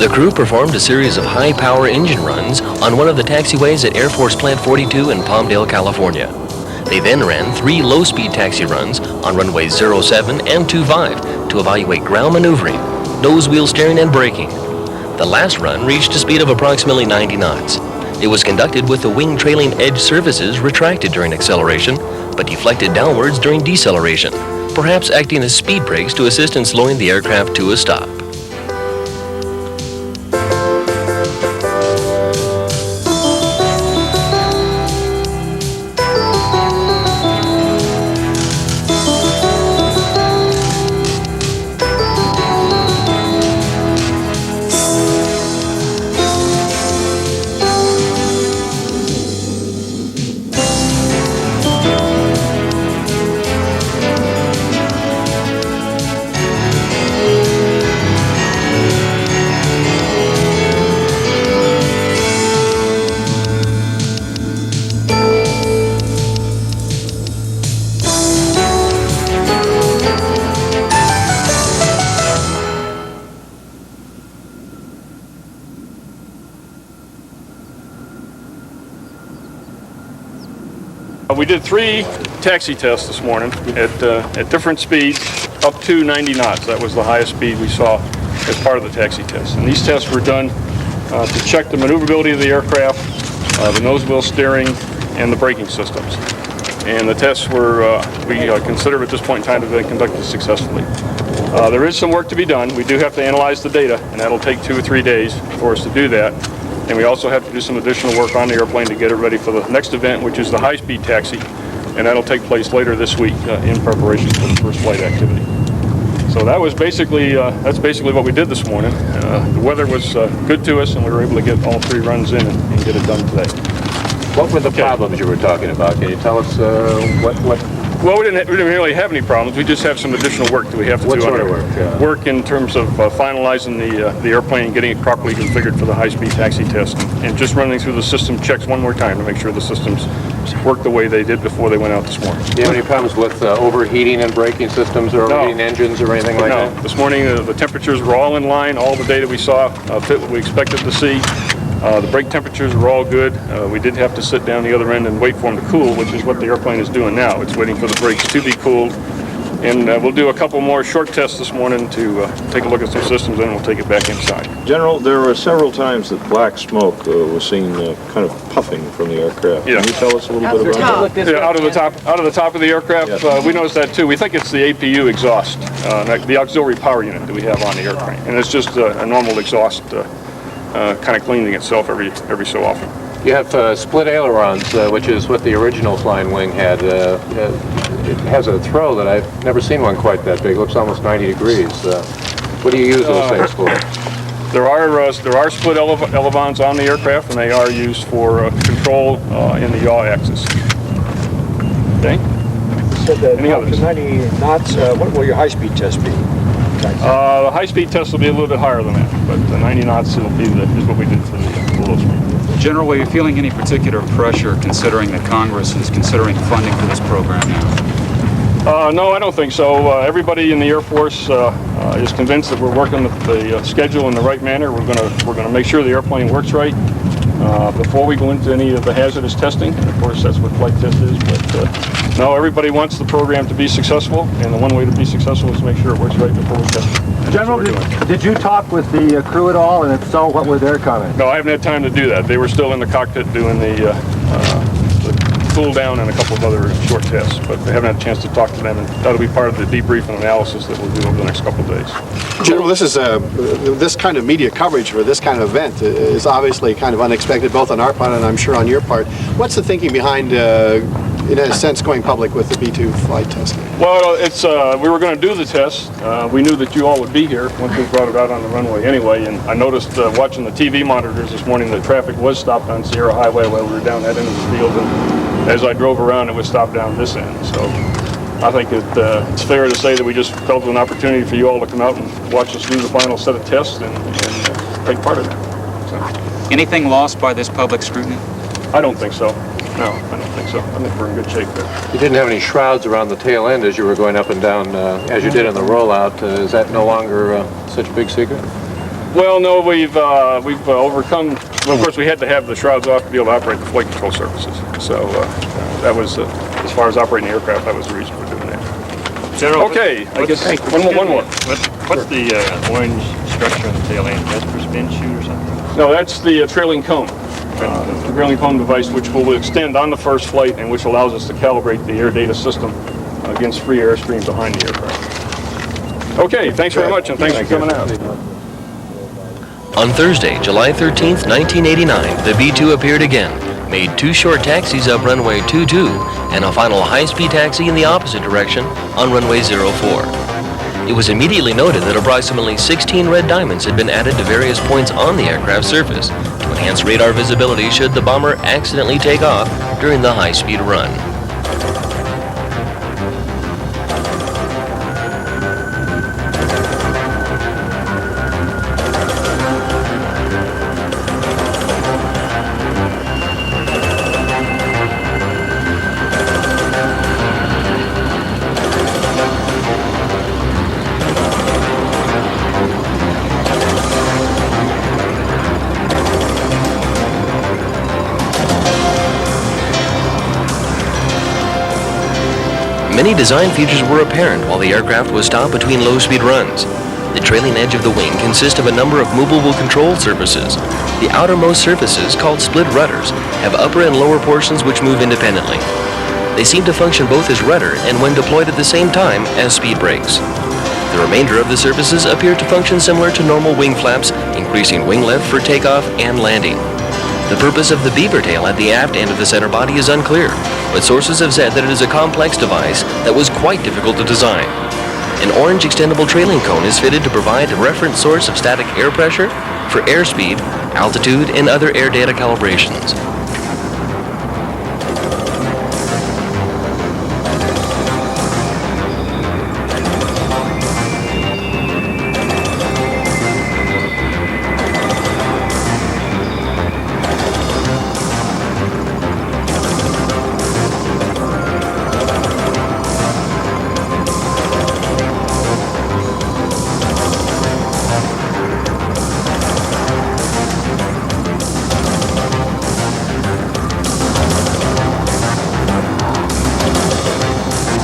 The crew performed a series of high-power engine runs on one of the taxiways at Air Force Plant 42 in Palmdale, California. They then ran 3 low-speed taxi runs on runways 07 and 25 to evaluate ground maneuvering, nose wheel steering, and braking. The last run reached a speed of approximately 90 knots. It was conducted with the wing trailing edge surfaces retracted during acceleration, but deflected downwards during deceleration, perhaps acting as speed brakes to assist in slowing the aircraft to a stop. We did 3 taxi tests this morning at different speeds, up to 90 knots. That was the highest speed we saw as part of the taxi test. And these tests were done to check the maneuverability of the aircraft, the nose wheel steering, and the braking systems. And the tests were, we consider at this point in time to have been conducted successfully. There is some work to be done. We do have to analyze the data, and that'll take 2 or 3 days for us to do that. And we also have to do some additional work on the airplane to get it ready for the next event, which is the high-speed taxi, and that'll take place later this week in preparation for the first flight activity. So that was basically, that's basically what we did this morning. The weather was good to us, and we were able to get all 3 runs in and get it done today. What were the problems you were talking about? Can you tell us what? Well, we didn't really have any problems. We just have some additional work that we have to do. What sort of work? Work in terms of finalizing the airplane and getting it properly configured for the high-speed taxi test, and just running through the system checks one more time to make sure the systems work the way they did before they went out this morning. Do you have any problems with overheating and braking systems or overheating engines or anything like that? No. This morning the temperatures were all in line. All the data we saw fit what we expected to see. The brake temperatures were all good. We did have to sit down the other end and wait for them to cool, which is what the airplane is doing now. It's waiting for the brakes to be cooled. And we'll do a couple more short tests this morning to take a look at some systems, and we'll take it back inside. General, there were several times that black smoke was seen kind of puffing from the aircraft. Yeah. Can you tell us a little bit about that? Yeah, out of the top of the aircraft. Yes. We noticed that too. We think it's the APU exhaust, the auxiliary power unit that we have on the airplane, and it's just a normal exhaust. Kind of cleaning itself every so often. You have split ailerons, which is what the original flying wing had. It has a throw that I've never seen one quite that big. It looks almost 90 degrees. What do you use those things for? There are split elevons on the aircraft, and they are used for control in the yaw axis. Okay. You said that up to 90 knots. What will your high-speed test be? The high-speed test will be a little bit higher than that, but the 90 knots will be is what we did for the low speed. General, are you feeling any particular pressure considering that Congress is considering funding for this program now? No, I don't think so. Everybody in the Air Force is convinced that we're working the schedule in the right manner. We're going to make sure the airplane works right before we go into any of the hazardous testing. And of course, that's what flight test is. But no, everybody wants the program to be successful, and the one way to be successful is to make sure it works right before we test it. General, did you talk with the crew at all, and if so, what were their comments? No, I haven't had time to do that. They were still in the cockpit doing the cool down and a couple of other short tests, but they haven't had a chance to talk to them, and that'll be part of the debrief and analysis that we'll do over the next couple of days. General, this is this kind of media coverage for this kind of event is obviously kind of unexpected, both on our part and I'm sure on your part. What's the thinking behind, in a sense, going public with the B-2 flight testing? Well, it's we were going to do the test. We knew that you all would be here once we brought it out on the runway anyway, and I noticed watching the TV monitors this morning that traffic was stopped on Sierra Highway while we were down that end of the field, and as I drove around, it was stopped down this end. So I think it's fair to say that we just felt an opportunity for you all to come out and watch us do the final set of tests and take part in it. So. Anything lost by this public scrutiny? I don't think so. No, I don't think so. I think we're in good shape there. You didn't have any shrouds around the tail end as you were going up and down, as you did in the rollout. Is that no longer such a big secret? Well, no, we've overcome. Well, of course, we had to have the shrouds off to be able to operate the flight control surfaces. So that was, as far as operating the aircraft, that was the reason for doing that. General, Okay, I guess one more. What's the orange structure on the tail end? That's for spin chute or something? No, that's the trailing cone. The trailing cone device, which will extend on the first flight and which allows us to calibrate the air data system against free airstream behind the aircraft. Okay, thanks very much, and thanks for coming out. On Thursday, July 13th, 1989, the B-2 appeared again, made 2 short taxis up runway 22, and a final high-speed taxi in the opposite direction on runway 04. It was immediately noted that approximately 16 red diamonds had been added to various points on the aircraft's surface to enhance radar visibility should the bomber accidentally take off during the high-speed run. Many design features were apparent while the aircraft was stopped between low-speed runs. The trailing edge of the wing consists of a number of movable control surfaces. The outermost surfaces, called split rudders, have upper and lower portions which move independently. They seem to function both as rudder and when deployed at the same time as speed brakes. The remainder of the surfaces appear to function similar to normal wing flaps, increasing wing lift for takeoff and landing. The purpose of the beaver tail at the aft end of the center body is unclear, but sources have said that it is a complex device that was quite difficult to design. An orange extendable trailing cone is fitted to provide a reference source of static air pressure for airspeed, altitude, and other air data calibrations.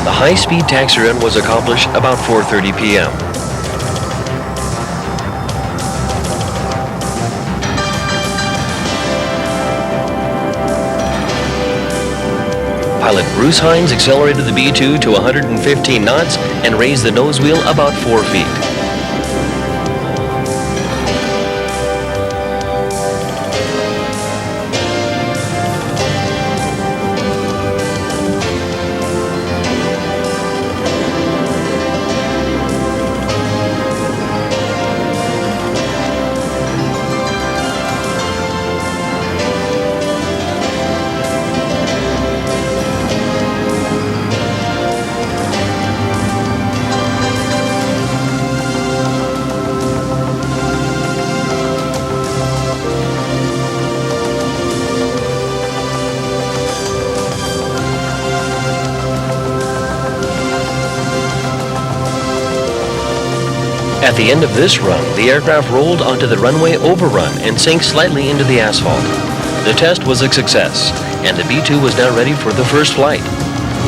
The high-speed taxi run was accomplished about 4:30 p.m. Pilot Bruce Hines accelerated the B-2 to 115 knots and raised the nose wheel about 4 feet. At the end of this run, the aircraft rolled onto the runway overrun and sank slightly into the asphalt. The test was a success, and the B-2 was now ready for the first flight.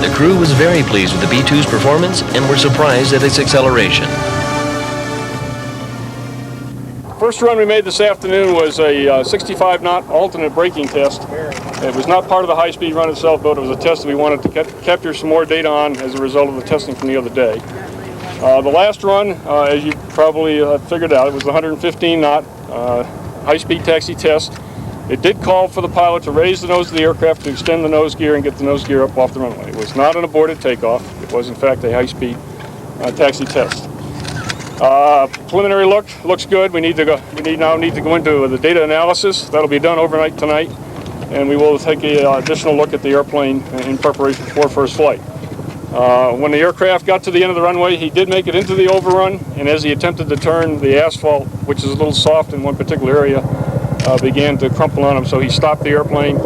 The crew was very pleased with the B-2's performance and were surprised at its acceleration. First run we made this afternoon was a 65 knot alternate braking test. It was not part of the high-speed run itself, but it was a test that we wanted to capture some more data on as a result of the testing from the other day. The last run, as you probably figured out, it was the 115 knot high-speed taxi test. It did call for the pilot to raise the nose of the aircraft to extend the nose gear and get the nose gear up off the runway. It was not an aborted takeoff. It was in fact a high-speed taxi test. Preliminary look looks good. We now need to go into the data analysis. That'll be done overnight tonight, and we will take an additional look at the airplane in preparation for first flight. When the aircraft got to the end of the runway, he did make it into the overrun, and as he attempted to turn, the asphalt, which is a little soft in one particular area, began to crumple on him, so he stopped the airplane,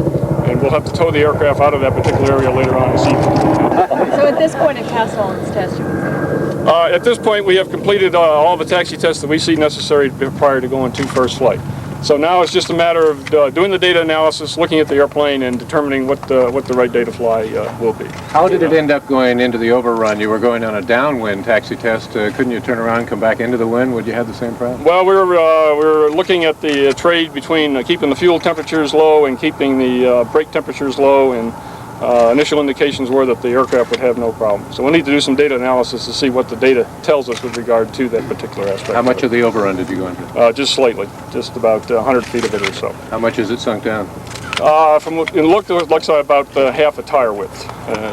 and we'll have to tow the aircraft out of that particular area later on this evening. So at this point, it passed all its tests, you would say? At this point, we have completed all the taxi tests that we see necessary prior to going to first flight. So now it's just a matter of doing the data analysis, looking at the airplane, and determining what the right day to fly will be. How did it end up going into the overrun? You were going on a downwind taxi test. Couldn't you turn around and come back into the wind? Would you have the same problem? Well, we were looking at the trade between keeping the fuel temperatures low and keeping the brake temperatures low, and initial indications were that the aircraft would have no problem. So we need to do some data analysis to see what the data tells us with regard to that particular aspect. How much of the overrun did you go into? Just slightly, just about 100 feet of it or so. How much is it sunk down? From it looks like about half a tire width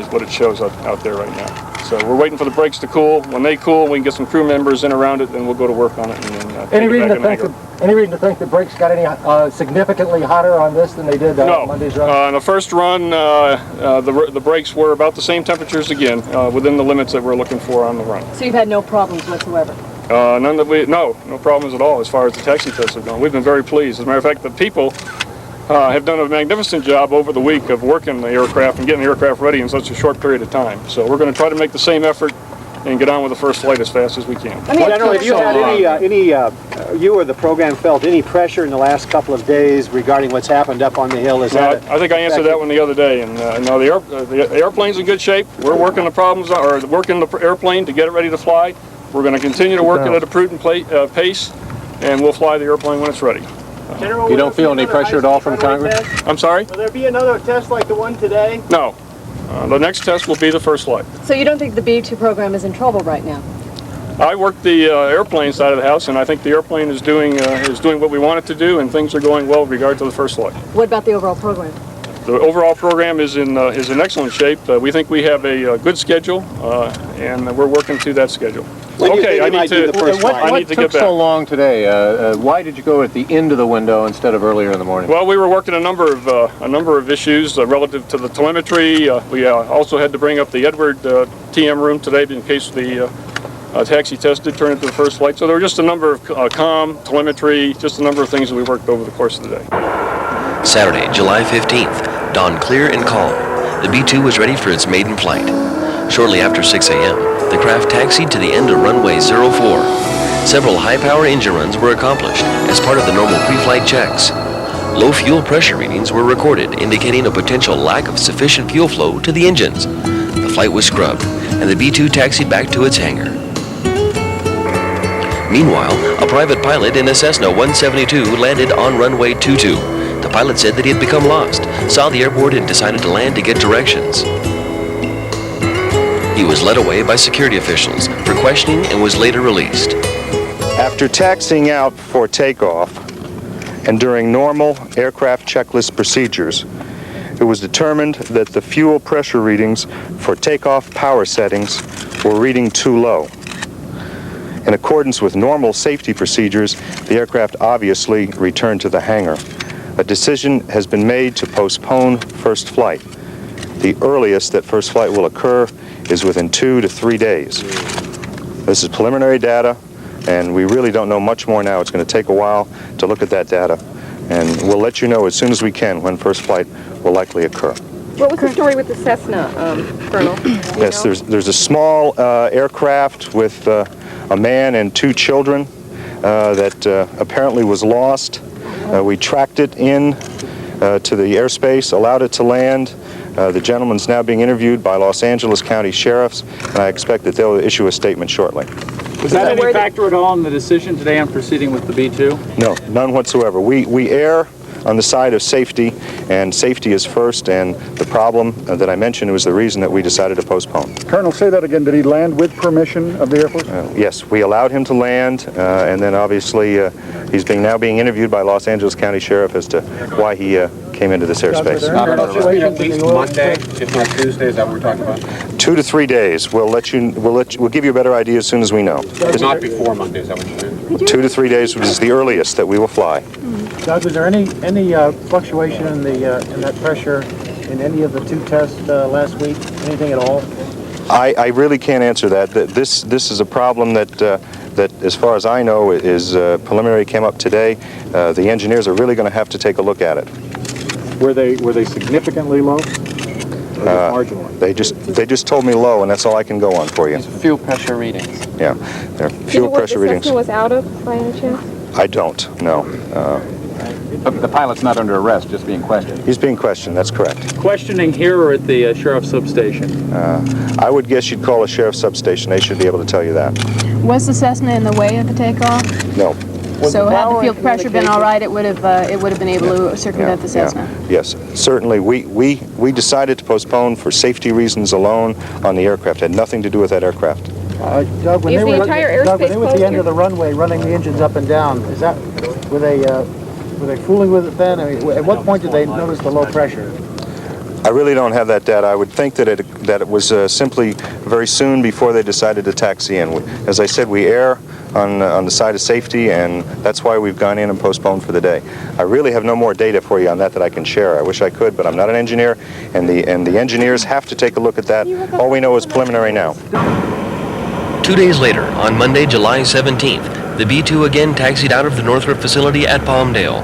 is what it shows out there right now. So we're waiting for the brakes to cool. When they cool, we can get some crew members in around it, and we'll go to work on it. And then, any reason to think the brakes got any significantly hotter on this than they did Monday's run? On the first run, the brakes were about the same temperatures again, within the limits that we're looking for on the run. So you've had no problems whatsoever? No problems at all as far as the taxi tests have gone. We've been very pleased. As a matter of fact, the people have done a magnificent job over the week of working the aircraft and getting the aircraft ready in such a short period of time. So we're going to try to make the same effort and get on with the first flight as fast as we can. General, have you had you or the program felt any pressure in the last couple of days regarding what's happened up on the hill? I think I answered that one the other day, and no, the airplane's in good shape. We're working working the airplane to get it ready to fly. We're going to continue to work it at a prudent pace, and we'll fly the airplane when it's ready. General, you don't feel any pressure at all from Congress? I'm sorry? Will there be another test like the one today? No. The next test will be the first flight. So you don't think the B-2 program is in trouble right now? I work the airplane side of the house, and I think the airplane is doing what we want it to do, and things are going well with regard to the first flight. What about the overall program? The overall program is in excellent shape. We think we have a good schedule, and we're working to that schedule. Okay, I need to get back. What took so long today? Why did you go at the end of the window instead of earlier in the morning? Well, we were working a number of issues relative to the telemetry. We also had to bring up the Edward TM room today in case the taxi test did turn into the first flight. So there were just a number of comm, telemetry, just a number of things that we worked over the course of the day. Saturday, July 15th, dawned clear and calm. The B-2 was ready for its maiden flight. Shortly after 6 a.m., the craft taxied to the end of runway 04. Several high-power engine runs were accomplished as part of the normal pre-flight checks. Low fuel pressure readings were recorded, indicating a potential lack of sufficient fuel flow to the engines. The flight was scrubbed, and the B-2 taxied back to its hangar. Meanwhile, a private pilot in a Cessna 172 landed on runway 22. The pilot said that he had become lost, saw the airport, and decided to land to get directions. He was led away by security officials for questioning and was later released. After taxiing out for takeoff and during normal aircraft checklist procedures, it was determined that the fuel pressure readings for takeoff power settings were reading too low. In accordance with normal safety procedures, the aircraft obviously returned to the hangar. A decision has been made to postpone first flight. The earliest that first flight will occur is within 2 to 3 days. This is preliminary data, and we really don't know much more now. It's going to take a while to look at that data, and we'll let you know as soon as we can when first flight will likely occur. What was the story with the Cessna, Colonel? Yes, there's a small aircraft with a man and 2 children that apparently was lost. We tracked it in to the airspace, allowed it to land. The gentleman's now being interviewed by Los Angeles County Sheriffs, and I expect that they'll issue a statement shortly. Was that any factor at all in the decision today on proceeding with the B-2? No, none whatsoever. We err on the side of safety, and safety is first, and the problem that I mentioned was the reason that we decided to postpone. Colonel, say that again. Did he land with permission of the Air Force? Yes, we allowed him to land, and then obviously he's now being interviewed by Los Angeles County Sheriff as to why he came into this airspace. At least Monday, if not Tuesday, is that what we're talking about? 2 to 3 days. We'll give you a better idea as soon as we know. Not before Monday, is that what you're saying? 2 to 3 days is the earliest that we will fly. Doug, was there any fluctuation in that pressure in any of the 2 tests last week? Anything at all? I really can't answer that. This is a problem that, as far as I know, is preliminary, came up today. The engineers are really going to have to take a look at it. Were they significantly low? Marginally. They just told me low, and that's all I can go on for you. Fuel pressure readings. Yeah, they're fuel pressure readings. Do you know what the Cessna was out of, by any chance? I don't, no. The pilot's not under arrest, just being questioned. He's being questioned, that's correct. Questioning here or at the sheriff's substation? I would guess you'd call a sheriff's substation. They should be able to tell you that. Was the Cessna in the way of the takeoff? No. So had the field pressure been all right, it would have been able to circumvent the Cessna. Yes, certainly. We decided to postpone for safety reasons alone on the aircraft. It had nothing to do with that aircraft. Doug, when Is they the were entire Doug, when airspace they were at closed the end here? of the runway, running the engines up and down, were they fooling with it then? I mean, at what point did they notice the low pressure? I really don't have that data. I would think that it was simply very soon before they decided to taxi in. As I said, we err on the side of safety, and that's why we've gone in and postponed for the day. I really have no more data for you on that I can share. I wish I could, but I'm not an engineer, and the engineers have to take a look at that. All we know is preliminary now. 2 days later, on Monday, July 17th, the B-2 again taxied out of the Northrop facility at Palmdale.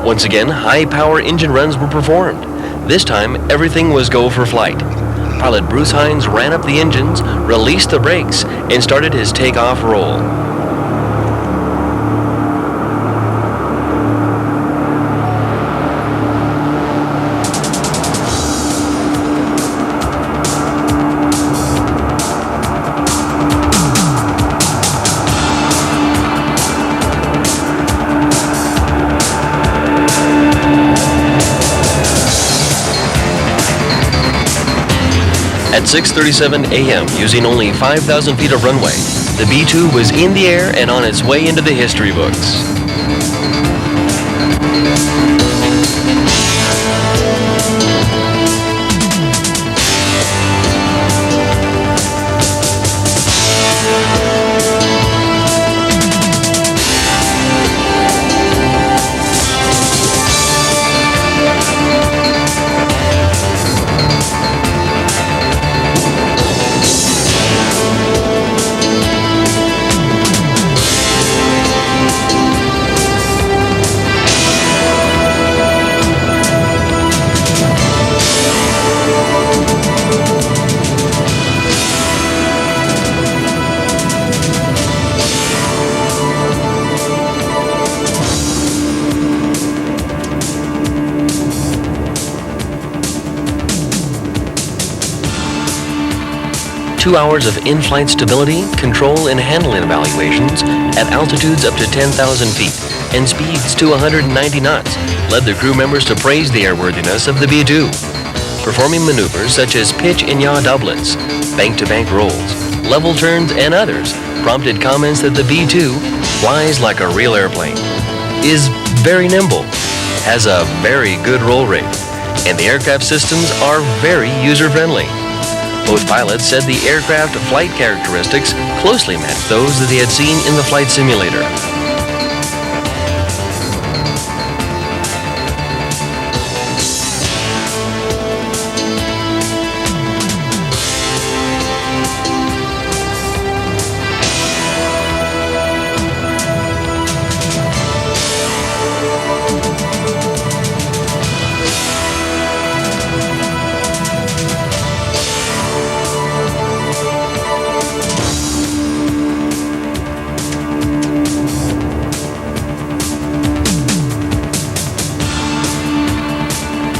Once again, high-power engine runs were performed. This time, everything was go for flight. Pilot Bruce Hines ran up the engines, released the brakes, and started his takeoff roll. At 6:37 a.m., using only 5,000 feet of runway, the B-2 was in the air and on its way into the history books. Two hours of in-flight stability, control, and handling evaluations at altitudes up to 10,000 feet and speeds to 190 knots led the crew members to praise the airworthiness of the B-2. Performing maneuvers such as pitch and yaw doublets, bank-to-bank rolls, level turns, and others prompted comments that the B-2 flies like a real airplane, is very nimble, has a very good roll rate, and the aircraft systems are very user-friendly. Both pilots said the aircraft flight characteristics closely matched those that they had seen in the flight simulator.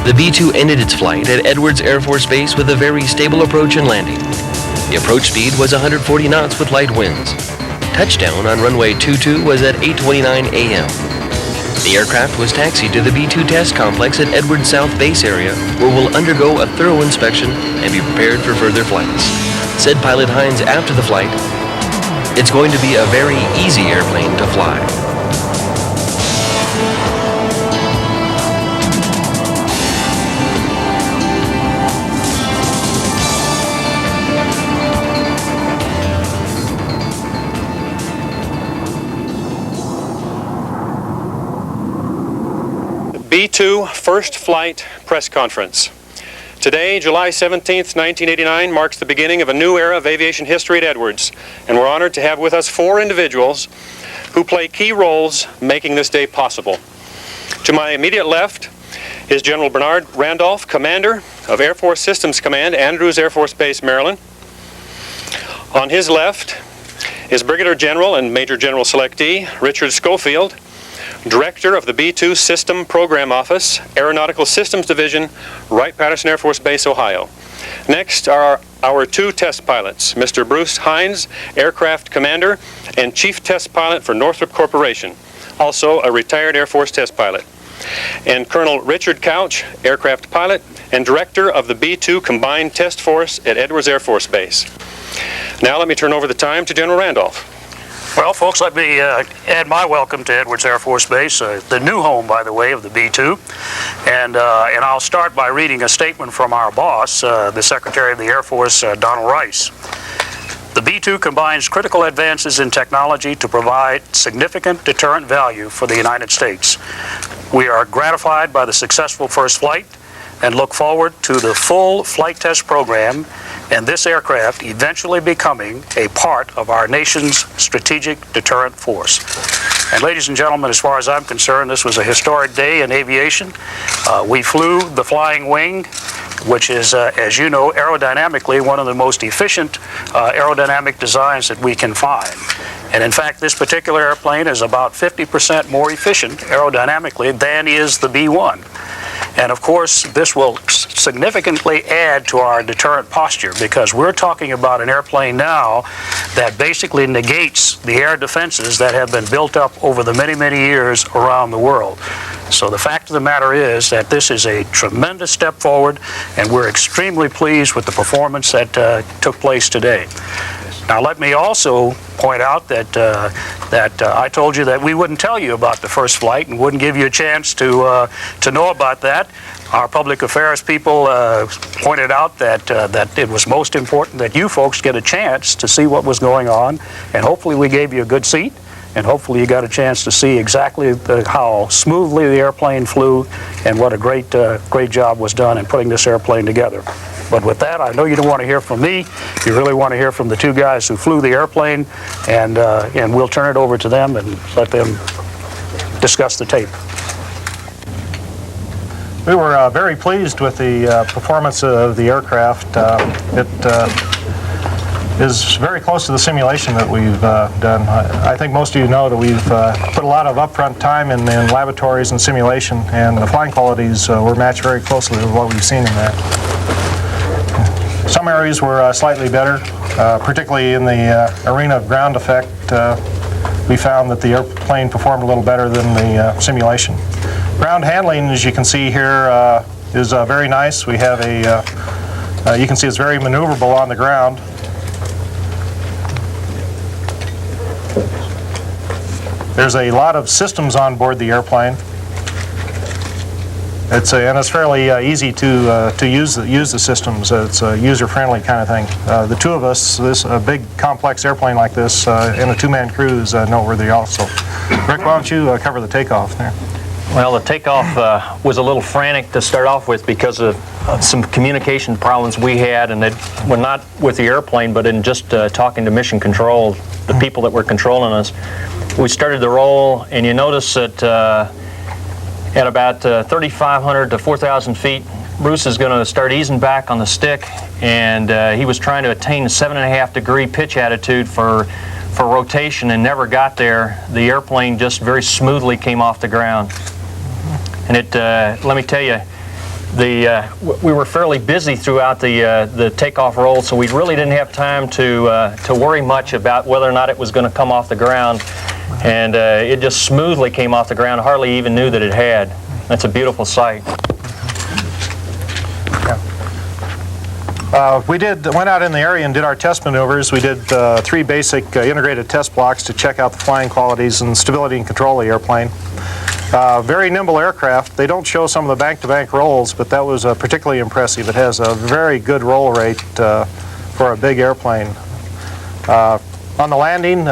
The B-2 ended its flight at Edwards Air Force Base with a very stable approach and landing. The approach speed was 140 knots with light winds. Touchdown on runway 22 was at 8:29 a.m. The aircraft was taxied to the B-2 test complex at Edwards South Base area, where we'll undergo a thorough inspection and be prepared for further flights. Said Pilot Hines after the flight, "It's going to be a very easy airplane to fly." B-2 First Flight Press Conference. Today, July 17th, 1989, marks the beginning of a new era of aviation history at Edwards, and we're honored to have with us four individuals who play key roles making this day possible. To my immediate left is General Bernard Randolph, Commander of Air Force Systems Command, Andrews Air Force Base, Maryland. On his left is Brigadier General and Major General Selectee Richard Schofield, Director of the B-2 System Program Office, Aeronautical Systems Division, Wright-Patterson Air Force Base, Ohio. Next are our two test pilots, Mr. Bruce Hines, Aircraft Commander and Chief Test Pilot for Northrop Corporation, also a retired Air Force test pilot, and Colonel Richard Couch, Aircraft Pilot and Director of the B-2 Combined Test Force at Edwards Air Force Base. Now let me turn over the time to General Randolph. Well, folks, let me add my welcome to Edwards Air Force Base, the new home, by the way, of the B-2. And I'll start by reading a statement from our boss, the Secretary of the Air Force, Donald Rice. The B-2 combines critical advances in technology to provide significant deterrent value for the United States. We are gratified by the successful first flight and look forward to the full flight test program and this aircraft eventually becoming a part of our nation's strategic deterrent force. And ladies and gentlemen, as far as I'm concerned, this was a historic day in aviation. We flew the flying wing, which is, as you know, aerodynamically one of the most efficient aerodynamic designs that we can find. And in fact, this particular airplane is about 50% more efficient aerodynamically than is the B-1. And of course, this will significantly add to our deterrent posture, because we're talking about an airplane now that basically negates the air defenses that have been built up over the many, many years around the world. So the fact of the matter is that this is a tremendous step forward, and we're extremely pleased with the performance that took place today. Now let me also point out that I told you that we wouldn't tell you about the first flight and wouldn't give you a chance to know about that. Our public affairs people pointed out that it was most important that you folks get a chance to see what was going on, and hopefully we gave you a good seat, and hopefully you got a chance to see exactly how smoothly the airplane flew and what a great job was done in putting this airplane together. But with that, I know you don't want to hear from me. You really want to hear from the two guys who flew the airplane, and we'll turn it over to them and let them discuss the tape. We were very pleased with the performance of the aircraft. It is very close to the simulation that we've done. I think most of you know that we've put a lot of upfront time in laboratories and simulation, and the flying qualities were matched very closely with what we've seen in that. Some areas were slightly better, particularly in the arena of ground effect. We found that the airplane performed a little better than the simulation. Ground handling, as you can see here, is very nice. We have you can see it's very maneuverable on the ground. There's a lot of systems on board the airplane. And it's fairly easy to use the systems. It's a user-friendly kind of thing. The two of us, a big complex airplane like this, in a two-man crew is noteworthy also. Rick, why don't you cover the takeoff there? Well, the takeoff was a little frantic to start off with because of some communication problems we had, and that were not with the airplane, but in just talking to mission control, the people that were controlling us. We started the roll, and you notice that at about 3,500 to 4,000 feet, Bruce is going to start easing back on the stick, and he was trying to attain a 7.5 degree pitch attitude for rotation and never got there. The airplane just very smoothly came off the ground. And let me tell you, we were fairly busy throughout the takeoff roll, so we really didn't have time to worry much about whether or not it was going to come off the ground. And it just smoothly came off the ground, hardly even knew that it had. That's a beautiful sight. We went out in the area and did our test maneuvers. We did 3 basic integrated test blocks to check out the flying qualities and stability and control of the airplane. Very nimble aircraft. They don't show some of the bank-to-bank rolls, but that was particularly impressive. It has a very good roll rate for a big airplane. On the landing,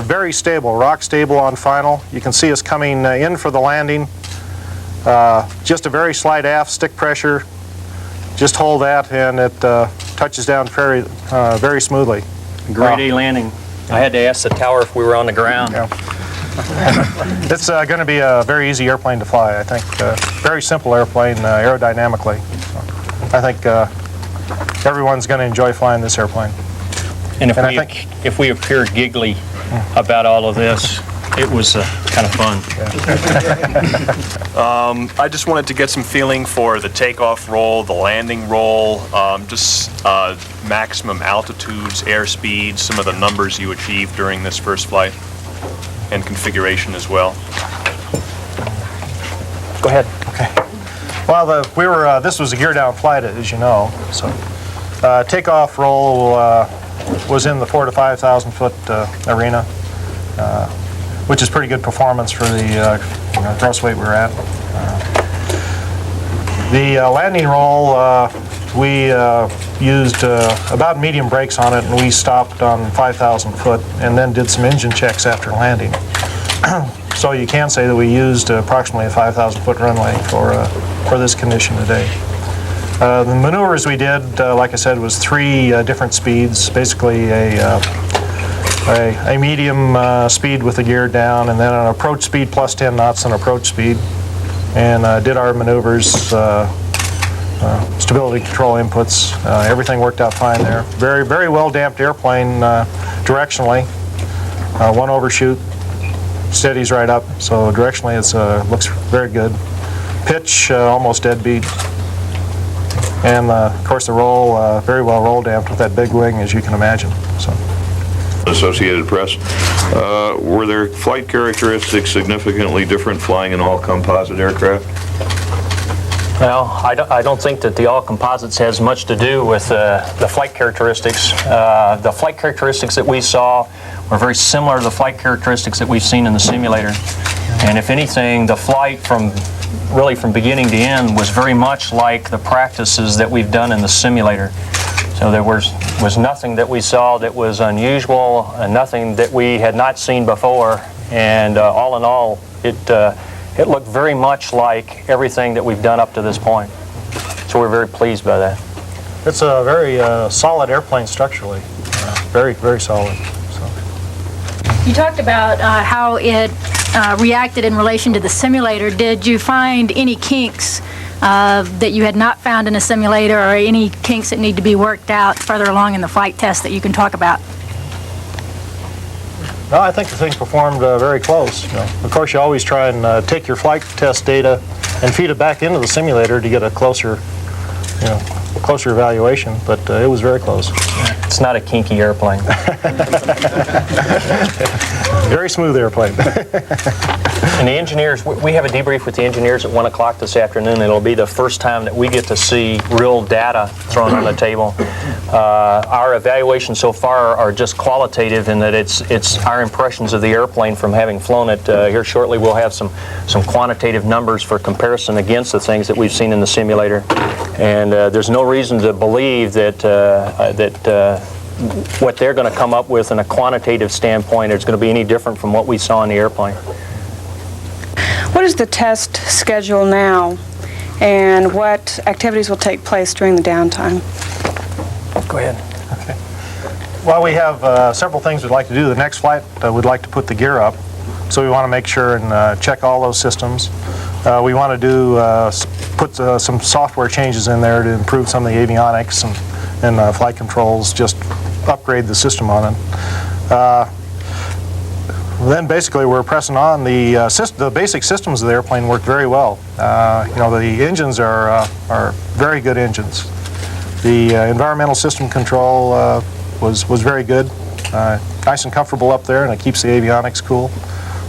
very stable, rock stable on final. You can see us coming in for the landing. Just a very slight aft stick pressure. Just hold that, and it touches down very smoothly. Grade A landing. I had to ask the tower if we were on the ground. Yeah. It's going to be a very easy airplane to fly, I think. Very simple airplane aerodynamically. So I think everyone's going to enjoy flying this airplane. And if we appear giggly about all of this, it was kind of fun. I just wanted to get some feeling for the takeoff roll, the landing roll, just maximum altitudes, airspeeds, some of the numbers you achieved during this first flight, and configuration as well. Go ahead. Okay. Well, this was a gear down flight, as you know. So takeoff roll was in the 4,000 to 5,000 foot arena, which is pretty good performance for the gross weight we were at. The landing roll, we used about medium brakes on it, and we stopped on 5,000 foot and then did some engine checks after landing. So you can say that we used approximately a 5,000 foot runway for this condition today. The maneuvers we did, like I said, was 3 different speeds, basically a medium speed with the gear down, and then an approach speed plus 10 knots and approach speed, and did our maneuvers, stability control inputs. Everything worked out fine there. Very, very well damped airplane directionally. One overshoot, steadies right up, so directionally it looks very good. Pitch almost dead beat. And of course the roll, very well roll damped with that big wing, as you can imagine. So. Associated Press, were there flight characteristics significantly different flying an all-composite aircraft? Well, I don't think that the all-composites has much to do with the flight characteristics. The flight characteristics that we saw were very similar to the flight characteristics that we've seen in the simulator. And if anything, the flight from beginning to end was very much like the practices that we've done in the simulator. So there was nothing that we saw that was unusual, nothing that we had not seen before, and all in all, it looked very much like everything that we've done up to this point. So we're very pleased by that. It's a very solid airplane structurally, very, very solid. So. You talked about how it reacted in relation to the simulator. Did you find any kinks that you had not found in a simulator, or any kinks that need to be worked out further along in the flight test that you can talk about? No, I think the thing performed very close. Of course, you always try and take your flight test data and feed it back into the simulator to get a closer evaluation, but it was very close. It's not a kinky airplane. Very smooth airplane. And the engineers, we have a debrief with the engineers at 1 o'clock this afternoon. It'll be the first time that we get to see real data thrown on the table. Our evaluations so far are just qualitative in that it's our impressions of the airplane from having flown it. Here shortly we'll have some quantitative numbers for comparison against the things that we've seen in the simulator. And there's no reason to believe that what they're going to come up with in a quantitative standpoint is going to be any different from what we saw in the airplane. What is the test schedule now, and what activities will take place during the downtime? Go ahead. Okay. Well, we have several things we'd like to do. The next flight, we'd like to put the gear up, so we want to make sure and check all those systems. We want to put some software changes in there to improve some of the avionics and flight controls, just upgrade the system on it. Then basically we're pressing on. The basic systems of the airplane work very well. The engines are very good engines. The environmental system control was very good, nice and comfortable up there, and it keeps the avionics cool.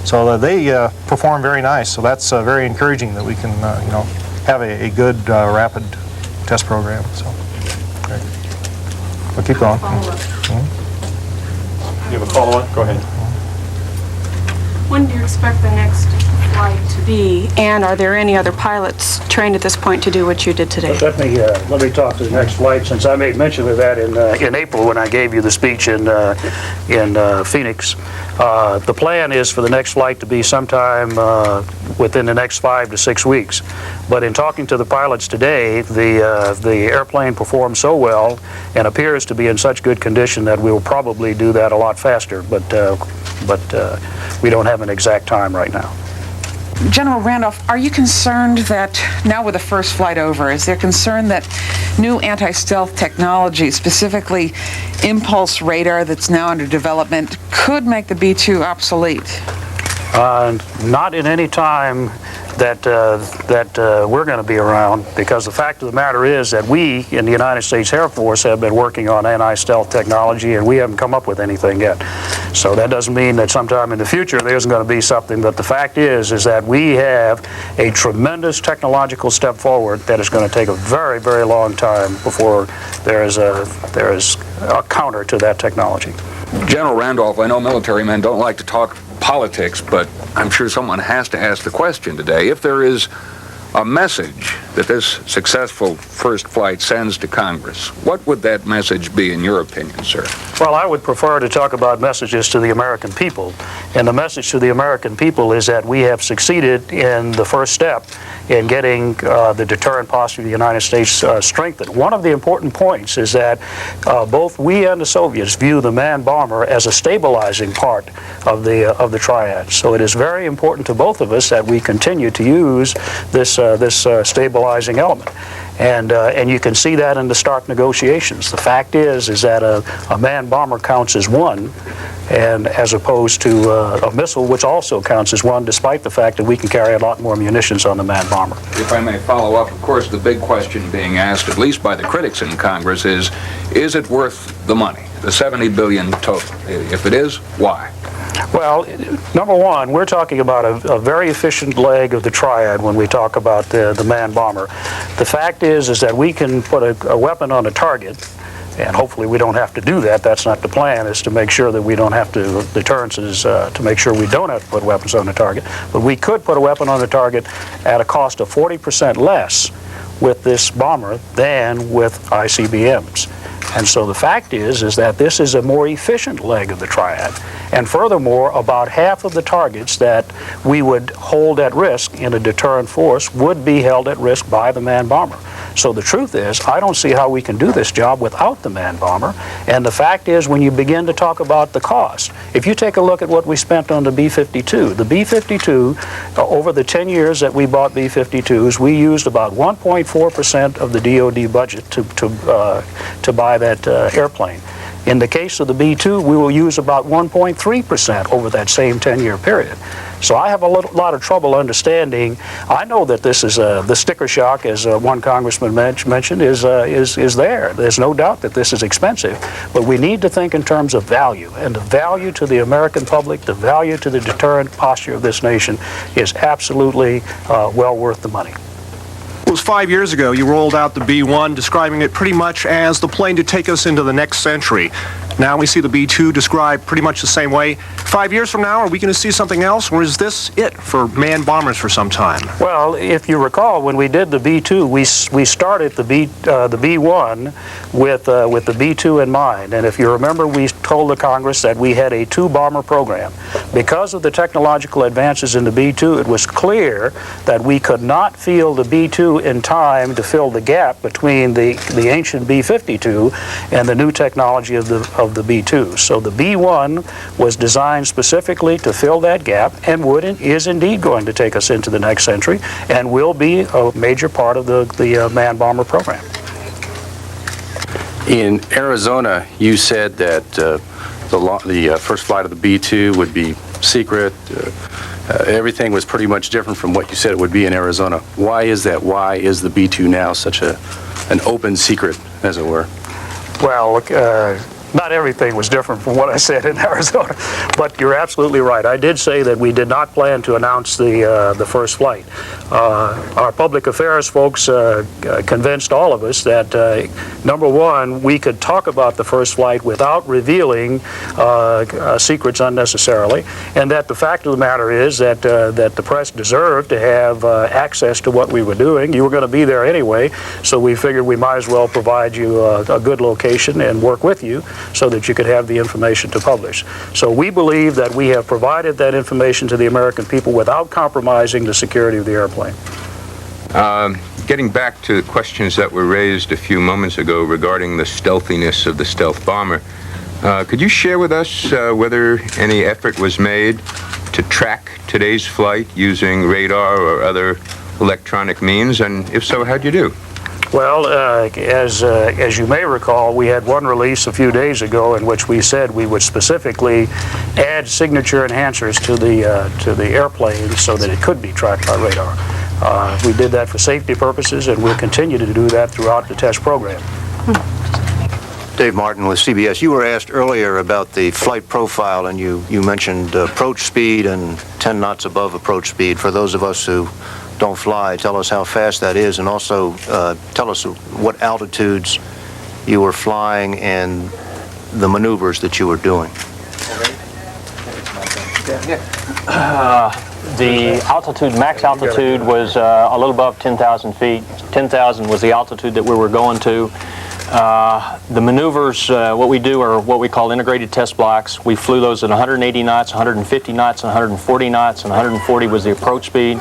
So they perform very nice. So that's very encouraging that we can have a good rapid test program. So we'll keep going. You have a follow-up? Go ahead. When do you expect the next flight to be, and are there any other pilots trained at this point to do what you did today? Let me talk to the next flight, since I made mention of that in April when I gave you the speech in Phoenix. The plan is for the next flight to be sometime within the next 5 to 6 weeks. But in talking to the pilots today, the airplane performs so well and appears to be in such good condition that we'll probably do that a lot faster. But but we don't have an exact time right now. General Randolph, are you concerned that now with the first flight over, is there concern that new anti-stealth technology, specifically impulse radar that's now under development, could make the B-2 obsolete? Not in any time that we're going to be around, because the fact of the matter is that we in the United States Air Force have been working on anti-stealth technology, and we haven't come up with anything yet. So that doesn't mean that sometime in the future there isn't going to be something, but the fact is that we have a tremendous technological step forward that is going to take a very, very long time before there is a counter to that technology. General Randolph, I know military men don't like to talk politics, but I'm sure someone has to ask the question today. If there is a message that this successful first flight sends to Congress, what would that message be in your opinion, sir? Well, I would prefer to talk about messages to the American people. And the message to the American people is that we have succeeded in the first step in getting the deterrent posture of the United States strengthened. One of the important points is that both we and the Soviets view the manned bomber as a stabilizing part of the triad. So it is very important to both of us that we continue to use this stabilizing element. And you can see that in the START negotiations. The fact is that a manned bomber counts as one, and as opposed to a missile, which also counts as one, despite the fact that we can carry a lot more munitions on the manned bomber. If I may follow up, of course, the big question being asked, at least by the critics in Congress, is it worth the money, the $70 billion total? If it is, why? Well, number one, we're talking about a very efficient leg of the triad when we talk about the manned bomber. The fact is that we can put a weapon on a target, and hopefully we don't have to do that. That's not the plan, is to make sure that we don't have to, deterrence is to make sure we don't have to put weapons on the target. But we could put a weapon on the target at a cost of 40% less with this bomber than with ICBMs. And so the fact is that this is a more efficient leg of the triad. And furthermore, about half of the targets that we would hold at risk in a deterrent force would be held at risk by the manned bomber. So the truth is, I don't see how we can do this job without the manned bomber. And the fact is, when you begin to talk about the cost, if you take a look at what we spent on the B-52, the B-52, over the 10 years that we bought B-52s, we used about 1.4% of the DoD budget to buy that airplane. In the case of the B-2, we will use about 1.3% over that same 10-year period. So I have a lot of trouble understanding. I know that this is the sticker shock, as one congressman mentioned, is there. There's no doubt that this is expensive, but we need to think in terms of value, and the value to the American public, the value to the deterrent posture of this nation is absolutely well worth the money. It was 5 years ago you rolled out the B-1, describing it pretty much as the plane to take us into the next century. Now we see the B-2 described pretty much the same way. 5 years from now, are we going to see something else, or is this it for manned bombers for some time? Well, if you recall, when we did the B-2, we started the B-1 with the B-2 in mind. And if you remember, we told the Congress that we had a two-bomber program. Because of the technological advances in the B-2, it was clear that we could not field the B-2 in time to fill the gap between the ancient B-52 and the new technology of the B-2. So the B-1 was designed specifically to fill that gap, and is indeed going to take us into the next century and will be a major part of the manned bomber program. In Arizona, you said that the first flight of the B-2 would be secret. Everything was pretty much different from what you said it would be in Arizona. Why is that? Why is the B-2 now such an open secret, as it were? Well, look, not everything was different from what I said in Arizona, but you're absolutely right. I did say that we did not plan to announce the first flight. Our public affairs folks convinced all of us that, number one, we could talk about the first flight without revealing secrets unnecessarily, and that the fact of the matter is that the press deserved to have access to what we were doing. You were going to be there anyway, so we figured we might as well provide you a good location and work with you so that you could have the information to publish. So we believe that we have provided that information to the American people without compromising the security of the airplane. Getting back to the questions that were raised a few moments ago regarding the stealthiness of the stealth bomber, Could you share with us whether any effort was made to track today's flight using radar or other electronic means, and if so, how'd you do? Well, as you may recall, we had one release a few days ago in which we said we would specifically add signature enhancers to the airplane so that it could be tracked by radar. We did that for safety purposes, and we'll continue to do that throughout the test program. Dave Martin with CBS. You were asked earlier about the flight profile, and you mentioned approach speed and 10 knots above approach speed. For those of us who don't fly, tell us how fast that is, and also tell us what altitudes you were flying and the maneuvers that you were doing. The altitude, max altitude, was a little above 10,000 feet. 10,000 was the altitude that we were going to. The maneuvers, what we do are what we call integrated test blocks. We flew those at 180 knots, 150 knots, and 140 knots, and 140 was the approach speed.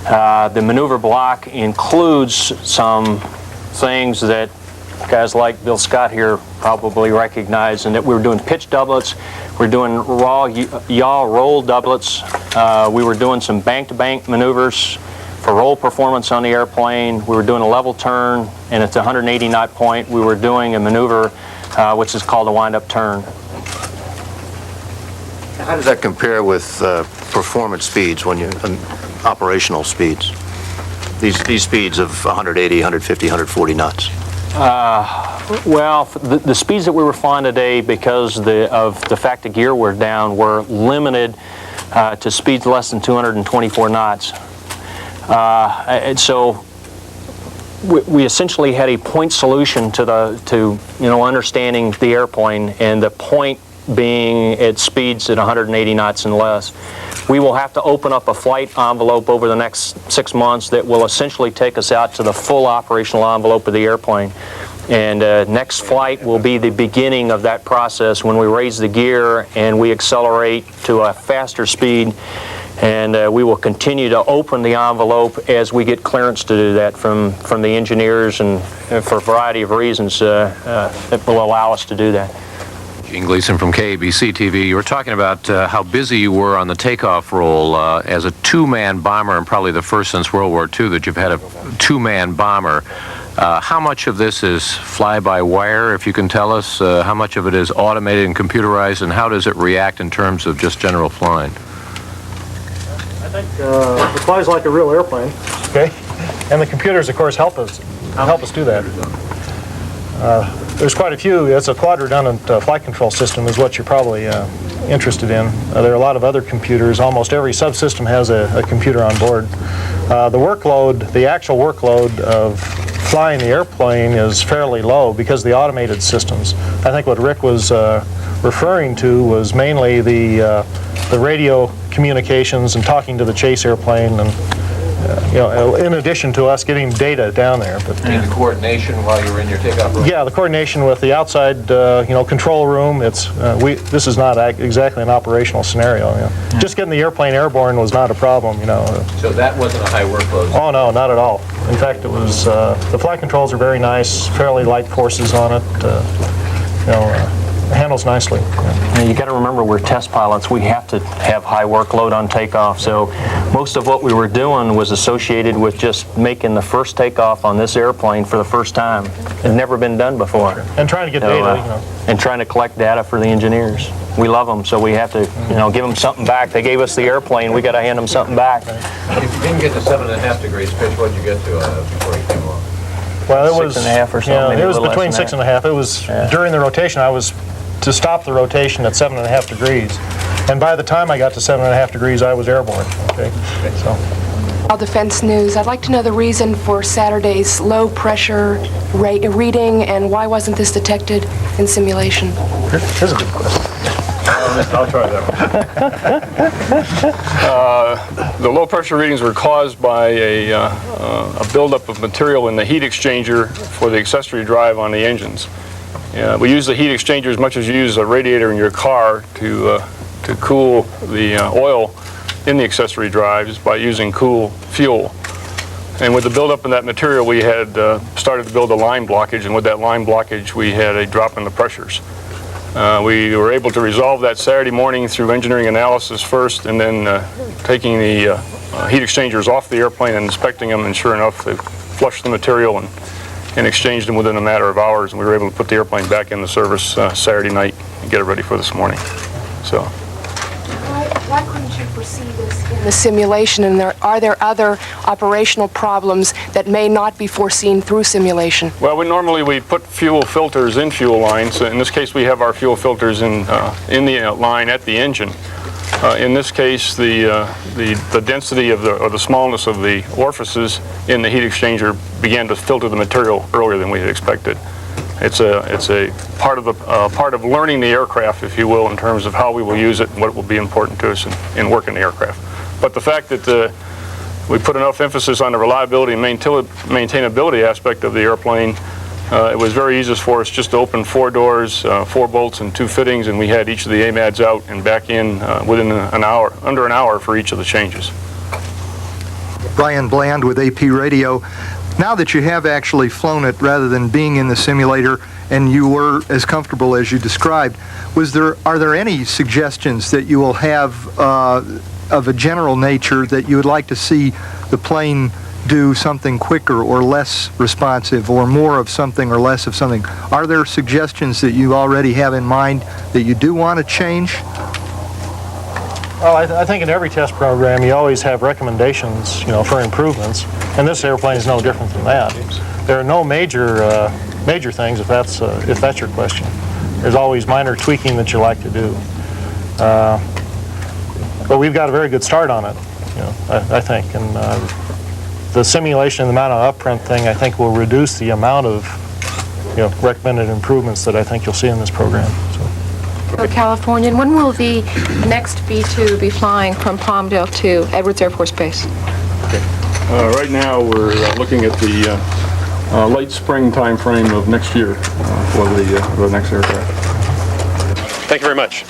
The maneuver block includes some things that guys like Bill Scott here probably recognize, and that we were doing pitch doublets, we're doing yaw roll doublets, we were doing some bank-to-bank maneuvers for roll performance on the airplane. We were doing a level turn, and at the 180 knot point we were doing a maneuver which is called a wind-up turn. How does that compare with performance speeds when you operational speeds? These speeds of 180, 150, 140 knots. Well, the speeds that we were flying today, because of the fact the gear were down, were limited to speeds less than 224 knots. And so we essentially had a point solution to understanding the airplane, and the point being at speeds at 180 knots and less. We will have to open up a flight envelope over the next 6 months that will essentially take us out to the full operational envelope of the airplane. And next flight will be the beginning of that process when we raise the gear and we accelerate to a faster speed. And we will continue to open the envelope as we get clearance to do that from the engineers, and for a variety of reasons that will allow us to do that. Gene Gleason from KABC TV. You were talking about how busy you were on the takeoff roll as a two-man bomber, and probably the first since World War II that you've had a two-man bomber. How much of this is fly-by-wire, if you can tell us? How much of it is automated and computerized, and how does it react in terms of just general flying? I think it flies like a real airplane, okay? And the computers, of course, help us do that. There's quite a few. It's a quad-redundant flight control system is what you're probably interested in. There are a lot of other computers. Almost every subsystem has a computer on board. The actual workload of flying the airplane is fairly low because of the automated systems. I think what Rick was referring to was mainly the radio communications and talking to the chase airplane, and in addition to us getting data down there. But the coordination while you were in your takeoff room? Yeah, the coordination with the outside, control room. This is not exactly an operational scenario. Just getting the airplane airborne was not a problem. So that wasn't a high workload? Oh no, not at all. In fact, it was the flight controls are very nice, fairly light forces on it. Handles nicely. You got to remember, we're test pilots. We have to have high workload on takeoff. So most of what we were doing was associated with just making the first takeoff on this airplane for the first time. It had never been done before. And trying to get data. And trying to collect data for the engineers. We love them, so we have to, give them something back. They gave us the airplane. We got to hand them something back. If you didn't get to 7.5 degrees pitch, what did you get to before you came off? Well, it was 6.5 or something. It was between 6.5. It was during the rotation. I was to stop the rotation at 7.5 degrees, and by the time I got to 7.5 degrees, I was airborne. Okay, so. Defense News. I'd like to know the reason for Saturday's low pressure reading, and why wasn't this detected in simulation? Here's a good question. I'll try that one. The low pressure readings were caused by a buildup of material in the heat exchanger for the accessory drive on the engines. We use the heat exchanger as much as you use a radiator in your car to cool the oil in the accessory drives by using cool fuel. And with the buildup in that material, we had started to build a line blockage, and with that line blockage, we had a drop in the pressures. We were able to resolve that Saturday morning through engineering analysis first, and then taking the heat exchangers off the airplane and inspecting them, and sure enough, they flushed the material and exchanged them within a matter of hours, and we were able to put the airplane back into service Saturday night and get it ready for this morning. So. Why couldn't you foresee this in the simulation, and are there other operational problems that may not be foreseen through simulation? Well, normally we put fuel filters in fuel lines. In this case, we have our fuel filters in the line at the engine. In this case, the density of or the smallness of the orifices in the heat exchanger began to filter the material earlier than we had expected. It's a part of learning the aircraft, if you will, in terms of how we will use it and what will be important to us in working the aircraft. But the fact that we put enough emphasis on the reliability and maintainability aspect of the airplane, it was very easy for us just to open 4 doors, 4 bolts and 2 fittings, and we had each of the AMADs out and back in within under an hour for each of the changes. Brian Bland with AP Radio. Now that you have actually flown it rather than being in the simulator, and you were as comfortable as you described, are there any suggestions that you will have of a general nature that you would like to see the plane do something quicker or less responsive, or more of something or less of something? Are there suggestions that you already have in mind that you do want to change? Well, I think in every test program you always have recommendations, for improvements, and this airplane is no different than that. There are no major things, if that's your question. There's always minor tweaking that you like to do, but we've got a very good start on it, I think, and the simulation and the amount of upprint thing, I think, will reduce the amount of recommended improvements that I think you'll see in this program. California, and when will the next B-2 be flying from Palmdale to Edwards Air Force Base? Okay. Right now we're looking at the late spring time frame of next year for the next aircraft. Thank you very much.